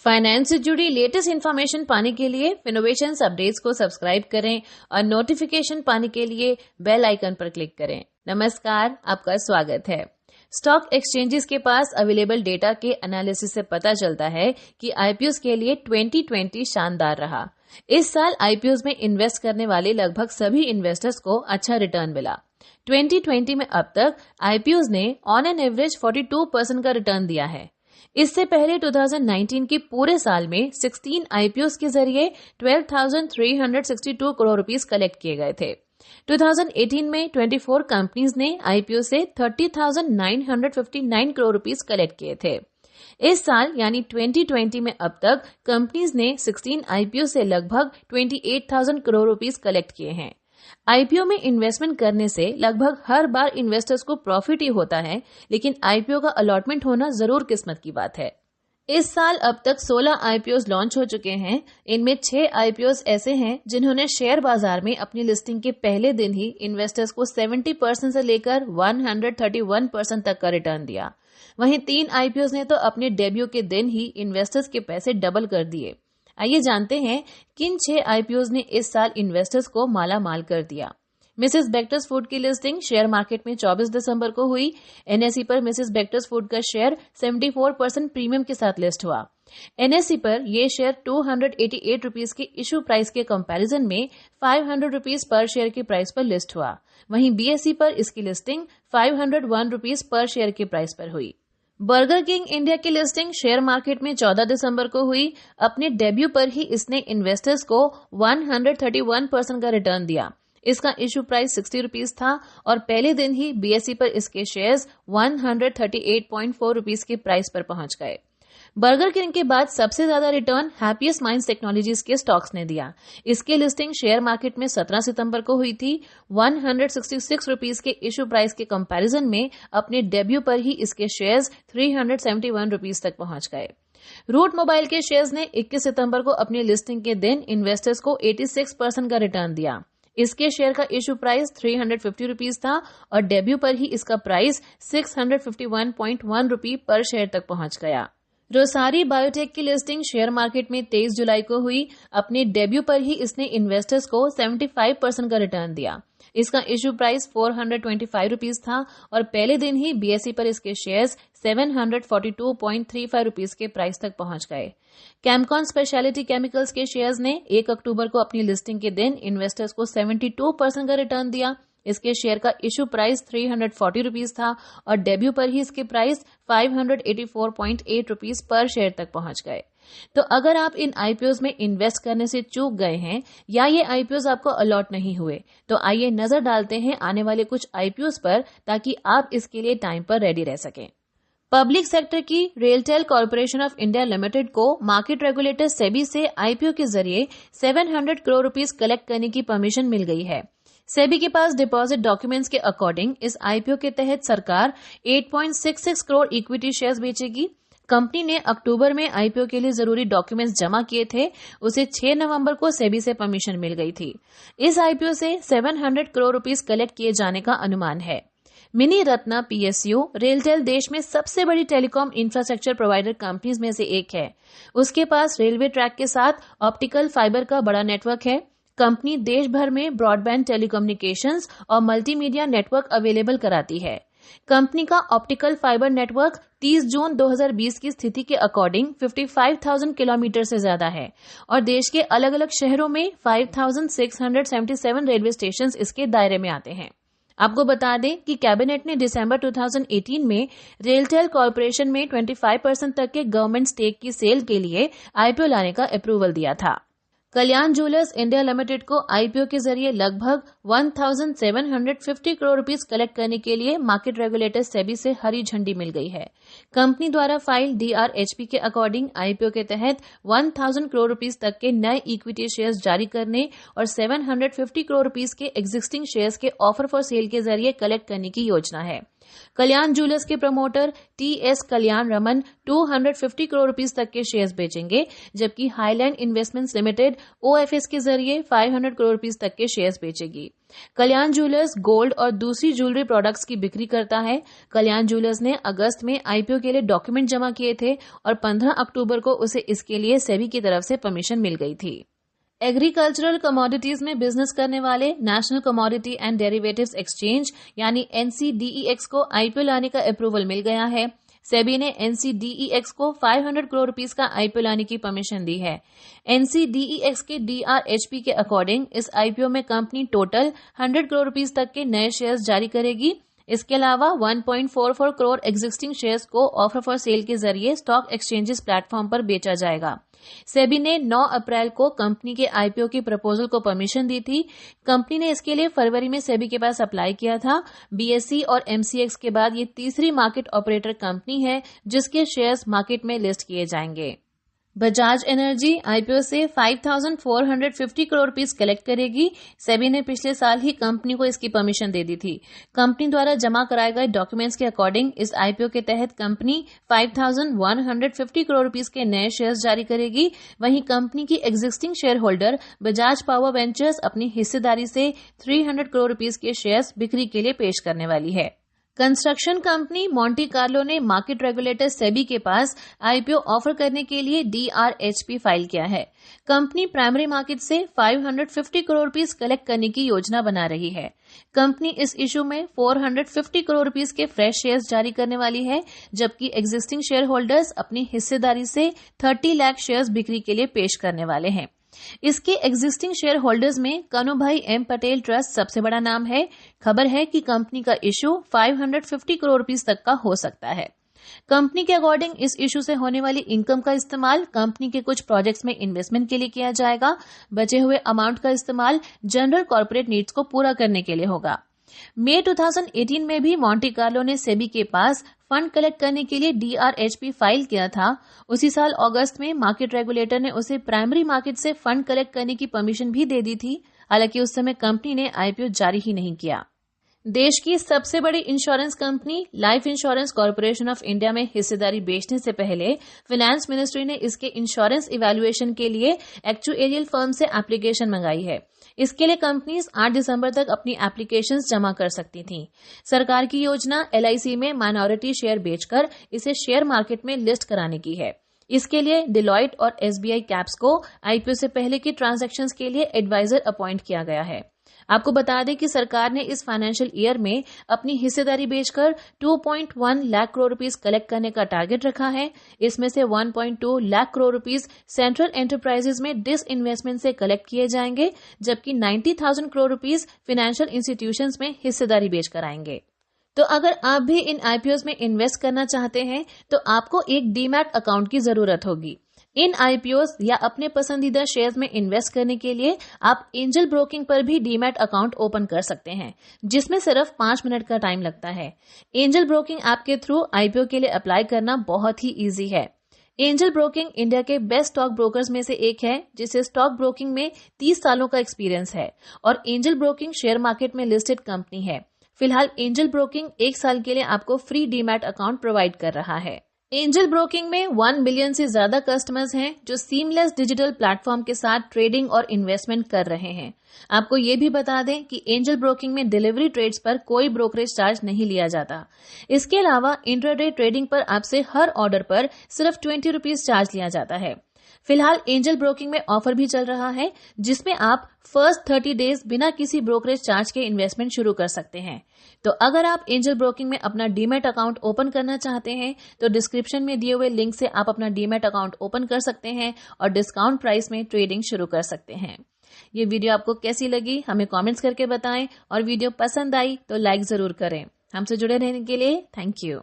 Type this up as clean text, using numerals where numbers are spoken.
Finance से जुड़ी latest information पाने के लिए फिनोवेशंस अपडेट्स को सब्सक्राइब करें और नोटिफिकेशन पाने के लिए बेल आइकन पर क्लिक करें। नमस्कार, आपका स्वागत है। स्टॉक एक्सचेंजेस के पास अवेलेबल डेटा के एनालिसिस से पता चलता है कि आईपीओस के लिए 2020 शानदार रहा। इस साल आईपीओस में इन्वेस्ट करने वाले लगभग सभी इन्वेस्टर्स को अच्छा रिटर्न मिला। 2020 में अब तक आईपीओस ने ऑन एन एवरेज 42% का रिटर्न दिया है। इससे पहले 2019 के पूरे साल में 16 आईपीओस के जरिए 12,362 करोड़ रुपीस कलेक्ट किए गए थे। 2018 में 24 कंपनीज ने आईपीओ से 30,959 करोड़ रुपीस कलेक्ट किए थे। इस साल यानी 2020 में अब तक कंपनीज ने 16 आईपीओ से लगभग 28,000 करोड़ रुपीस कलेक्ट किए हैं। आईपीओ में इन्वेस्टमेंट करने से लगभग हर बार इन्वेस्टर्स को प्रॉफिट ही होता है, लेकिन आईपीओ का अलॉटमेंट होना जरूर किस्मत की बात है। इस साल अब तक 16 आईपीओस लॉन्च हो चुके हैं। इनमें 6 आईपीओस ऐसे हैं जिन्होंने शेयर बाजार में अपनी लिस्टिंग के पहले दिन ही इन्वेस्टर्स को 70% से लेकर 131% तक का रिटर्न दिया। वहीं 3 आईपीओस ने तो अपने डेब्यू के दिन ही इन्वेस्टर्स के पैसे डबल कर दिए। आइए जानते हैं किन 6 आईपीओस ने इस साल इन्वेस्टर्स को माला माल कर दिया। मिसेस बेक्टर्स फूड की लिस्टिंग शेयर मार्केट में 24 दिसंबर को हुई। एनएसई पर मिसेस बेक्टर्स फूड का शेयर 74% प्रीमियम के साथ लिस्ट हुआ। एनएसई पर यह शेयर 288 रुपीस के इशू प्राइस के कंपैरिजन में 500 रुपीस पर शेयर के प्राइस पर लिस्ट हुआ। वहीं बीएसई पर इसकी लिस्टिंग 501 रुपीस पर शेयर के प्राइस पर हुई। बर्गर किंग इंडिया की लिस्टिंग शेयर मार्केट में 14 दिसंबर को हुई। अपने डेब्यू पर ही इसने इन्वेस्टर्स को 131% का रिटर्न दिया। इसका इशू प्राइस 60 रुपीस था और पहले दिन ही बीएसई पर इसके शेयर्स 138.4 रुपीस के प्राइस पर पहुंच गए। बर्गर किंग के बाद सबसे ज्यादा रिटर्न हैप्पीएस्ट माइंड्स टेक्नोलॉजीज के स्टॉक्स ने दिया। इसके लिस्टिंग शेयर मार्केट में 17 सितंबर को हुई थी। 166 रुपीस के इशू प्राइस के कंपैरिजन में अपने डेब्यू पर ही इसके शेयर्स 371 रुपीस तक पहुंच गए। रूट मोबाइल के शेयर्स ने 21 सितंबर को अपनी लिस्टिंग के दिन इन्वेस्टर्स को 86% का रिटर्न दिया। इसके शेयर का इशू प्राइस 350 रुपीस था और डेब्यू पर ही इसका प्राइस 651.1 रुपी पर शेयर तक पहुंच गया। रोसारी बायोटेक की लिस्टिंग शेयर मार्केट में 23 जुलाई को हुई। अपने डेब्यू पर ही इसने इन्वेस्टर्स को 75% का रिटर्न दिया। इसका इशू प्राइस 425 रुपीस था और पहले दिन ही बीएसई पर इसके शेयर्स 742.35 रुपीस के प्राइस तक पहुंच गए। कैमकॉन स्पेशलिटी केमिकल्स के शेयर्स ने 1 अक्टूबर को अपनी लिस्टिंग के दिन इन्वेस्टर्स को 72% का रिटर्न दिया। इसके शेयर का इशू प्राइस 340 रुपीस था और डेब्यू पर ही इसके प्राइस 584.8 रुपीस पर शेयर तक पहुंच गए। तो अगर आप इन आईपीओस में इन्वेस्ट करने से चूक गए हैं या ये आईपीओस आपको अलॉट नहीं हुए, तो आइए नजर डालते हैं आने वाले कुछ आईपीओस पर, ताकि आप इसके लिए टाइम पर रेडी रह सकें। पब्लिक सेक्टर की RailTel corporation of India limited को मार्केट रेगुलेटर सेबी से आईपीओ के जरिए 700 करोड़ रुपीस कलेक्ट करने की परमिशन मिल गई है। सेबी के पास डिपॉजिट डॉक्यूमेंट्स के अकॉर्डिंग इस आईपीओ के तहत सरकार 8.66 करोड़ इक्विटी शेयर्स बेचेगी। कंपनी ने अक्टूबर में आईपीओ के लिए जरूरी डॉक्यूमेंट्स जमा किए थे। उसे 6 नवंबर को सेबी से परमिशन मिल गई थी। इस आईपीओ से 700 करोड़ रुपीस कलेक्ट किए जाने का अनुमान है। मिनी रत्ना पीएसयू रेलटेल देश में सबसे बड़ी टेलीकॉम इंफ्रास्ट्रक्चर प्रोवाइडर कंपनीज में से एक है। उसके पास रेलवे ट्रैक के साथ ऑप्टिकल फाइबर का बड़ा नेटवर्क है। कंपनी देश भर में ब्रॉडबैंड टेलीकम्युनिकेशंस और मल्टीमीडिया नेटवर्क अवेलेबल कराती है। कंपनी का ऑप्टिकल फाइबर नेटवर्क 30 जून 2020 की स्थिति के अकॉर्डिंग 55,000 किलोमीटर से ज्यादा है और देश के अलग अलग शहरों में 5,677 रेलवे स्टेशन इसके दायरे में आते हैं। आपको बता दें कि कैबिनेट ने दिसंबर 2018 में रेलटेल कॉर्पोरेशन में 25% तक के गवर्नमेंट स्टेक की सेल के लिए आईपीओ लाने का अप्रूवल दिया था। कल्याण ज्वेलर्स इंडिया लिमिटेड को आईपीओ के जरिए लगभग 1,750 करोड़ रुपीस कलेक्ट करने के लिए मार्केट रेगुलेटर सेबी से हरी झंडी मिल गई है। कंपनी द्वारा फाइल डीआरएचपी के अकॉर्डिंग आईपीओ के तहत 1,000 करोड़ रुपीस तक के नए इक्विटी शेयर्स जारी करने और 750 करोड़ रुपीस के एग्जिस्टिंग शेयर्स के ऑफर फॉर सेल के जरिए कलेक्ट करने की योजना है। कल्याण ज्वेलर्स के प्रमोटर टीएस कल्याण रमन 250 करोड़ रुपीस तक के शेयर्स बेचेंगे, जबकि हाईलैंड इन्वेस्टमेंट्स लिमिटेड ओएफएस के जरिए 500 करोड़ रुपीस तक के शेयर्स बेचेगी। कल्याण ज्वेलर्स गोल्ड और दूसरी ज्वेलरी प्रोडक्ट्स की बिक्री करता है। कल्याण ज्वेलर्स ने अगस्त में आईपीओ के लिए डॉक्यूमेंट जमा किए थे और 15 अक्टूबर को उसे इसके लिए सेबी की तरफ से परमिशन मिल गई थी। एग्रीकल्चरल कमोडिटीज में बिजनेस करने वाले national commodity and derivatives exchange यानी NCDEX को आईपीओ लाने का अप्रूवल मिल गया है। सेबी ने NCDEX को 500 करोड़ रुपीस का आईपीओ लाने की परमिशन दी है। NCDEX के DRHP के अकॉर्डिंग इस आईपीओ में कंपनी टोटल 100 करोड़ रुपीस तक के नए शेयर्स जारी करेगी। इसके अलावा 1.44 करोड़ एग्जिस्टिंग शेयर्स को ऑफर फॉर सेल के जरिए स्टॉक एक्सचेंजेस प्लेटफॉर्म पर बेचा जाएगा। सेबी ने 9 अप्रैल को कंपनी के आईपीओ की प्रपोजल को परमिशन दी थी। कंपनी ने इसके लिए फरवरी में सेबी के पास अप्लाई किया था। बीएसई और एमसीएक्स के बाद ये तीसरी मार्केट ऑपरेटर कंपनी है जिसके शेयर्स मार्केट में लिस्ट किए जाएंगे। बजाज एनर्जी आईपीओ से 5,450 करोड़ रुपीस कलेक्ट करेगी। सेबी ने पिछले साल ही कंपनी को इसकी परमिशन दे दी थी। कंपनी द्वारा जमा कराए गए डॉक्यूमेंट्स के अकॉर्डिंग इस आईपीओ के तहत कंपनी 5,150 करोड़ रुपीस के नए शेयर्स जारी करेगी। वहीं कंपनी की existing share holder Bajaj power ventures अपनी हिस्सेदारी से 300 करोड़ रुपीस के शेयर्स बिक्री के लिए पेश करने वाली है। कंस्ट्रक्शन कंपनी मोंटी कार्लो ने मार्केट रेगुलेटर सेबी के पास आईपीओ ऑफर करने के लिए DRHP फाइल किया है। कंपनी प्राइमरी मार्केट से 550 करोड़ रुपीस कलेक्ट करने की योजना बना रही है। कंपनी इस इशू में 450 करोड़ रुपीस के फ्रेश शेयर्स जारी करने वाली है, जबकि एग्जिस्टिंग शेयर होल्डर्स अपनी हिस्सेदारी से 30 लाख शेयर्स बिक्री के लिए पेश करने वाले हैं। इसके एग्जिस्टिंग शेयर होल्डर्स में कनुभाई एम पटेल ट्रस्ट सबसे बड़ा नाम है। खबर है कि कंपनी का इशू 550 करोड़ रुपीस तक का हो सकता है। कंपनी के अकॉर्डिंग इस इशू से होने वाली इनकम का इस्तेमाल कंपनी के कुछ प्रोजेक्ट्स में इन्वेस्टमेंट के लिए किया जाएगा। बचे हुए अमाउंट का इस्तेमाल जनरल कॉर्पोरेट नीड्स को पूरा करने के लिए होगा। मई 2018 में भी मोंटी कार्लो ने सेबी के पास फंड कलेक्ट करने के लिए DRHP फाइल किया था। उसी साल अगस्त में मार्केट रेगुलेटर ने उसे प्राइमरी मार्केट से फंड कलेक्ट करने की परमिशन भी दे दी थी। हालांकि उस समय कंपनी ने आईपीओ जारी ही नहीं किया। देश की सबसे बड़ी insurance company life insurance corporation of India में हिस्सेदारी बेचने से पहले फाइनेंस मिनिस्ट्री ने इसके इंश्योरेंस इवैल्यूएशन के लिए एक्चुएरियल फर्म से एप्लीकेशन मंगाई है। इसके लिए कंपनीज 8 दिसंबर तक अपनी एप्लीकेशंस जमा कर सकती थीं। सरकार की योजना LIC में माइनॉरिटी शेयर बेचकर इसे शेयर मार्केट में लिस्ट कराने की है। इसके लिए डिलॉयट और SBI कैप्स को आईपीओ से पहले की ट्रांजैक्शंस के लिए एडवाइजर अपॉइंट किया गया है। आपको बता दें कि सरकार ने इस फाइनेंशियल ईयर में अपनी हिस्सेदारी बेचकर 2.1 लाख करोड़ रुपीस कलेक्ट करने का टारगेट रखा है। इसमें से 1.2 lakh crore rupees central enterprises में डिसइन्वेस्टमेंट से कलेक्ट किए जाएंगे, जबकि 90,000 करोड़ रुपीस फाइनेंशियल इंस्टीट्यूशंस में हिस्सेदारी बेचकर आएंगे। तो अगर आप भी इन आईपीओज में इन्वेस्ट करना चाहते हैं तो आपको एक डीमैट अकाउंट की जरूरत होगी। इन आईपीओज या अपने पसंदीदा शेयर्स में इन्वेस्ट करने के लिए आप एंजल ब्रोकिंग पर भी डीमैट अकाउंट ओपन कर सकते हैं, जिसमें सिर्फ 5 मिनट का टाइम लगता है। एंजल ब्रोकिंग ऐप के थ्रू आईपीओ के लिए अप्लाई करना बहुत ही इजी है। एंजल ब्रोकिंग इंडिया के बेस्ट स्टॉक ब्रोकर्स में से एक है, जिसे स्टॉक ब्रोकिंग में 30 सालों का एक्सपीरियंस है और एंजल ब्रोकिंग शेयर मार्केट में लिस्टेड कंपनी है। फिलहाल एंजल ब्रोकिंग 1 साल के लिए आपको फ्री डीमैट अकाउंट प्रोवाइड कर रहा है। एंजल ब्रोकिंग में 1 मिलियन से ज्यादा कस्टमर्स हैं जो सीमलेस डिजिटल प्लेटफॉर्म के साथ ट्रेडिंग और इन्वेस्टमेंट कर रहे हैं। आपको ये भी बता दें कि एंजल ब्रोकिंग में डिलीवरी ट्रेड्स पर कोई ब्रोकरेज चार्ज नहीं लिया जाता। इसके अलावा इंट्राडे ट्रेडिंग पर आपसे हर ऑर्डर पर सिर्फ 20 रुपीज चार्ज लिया जाता है। फिलहाल एंजल ब्रोकिंग में ऑफर भी चल रहा है, जिसमें आप फर्स्ट 30 डेज बिना किसी ब्रोकरेज चार्ज के इन्वेस्टमेंट शुरू कर सकते हैं। तो अगर आप एंजल ब्रोकिंग में अपना डीमैट अकाउंट ओपन करना चाहते हैं तो डिस्क्रिप्शन में दिए हुए लिंक से आप अपना डीमैट अकाउंट ओपन कर सकते हैं और डिस्काउंट प्राइस में ट्रेडिंग शुरू कर सकते हैं। ये वीडियो आपको कैसी लगी हमें कमेंट्स करके बताएं और वीडियो पसंद आई तो लाइक जरूर करें। हमसे जुड़े रहने के लिए थैंक यू।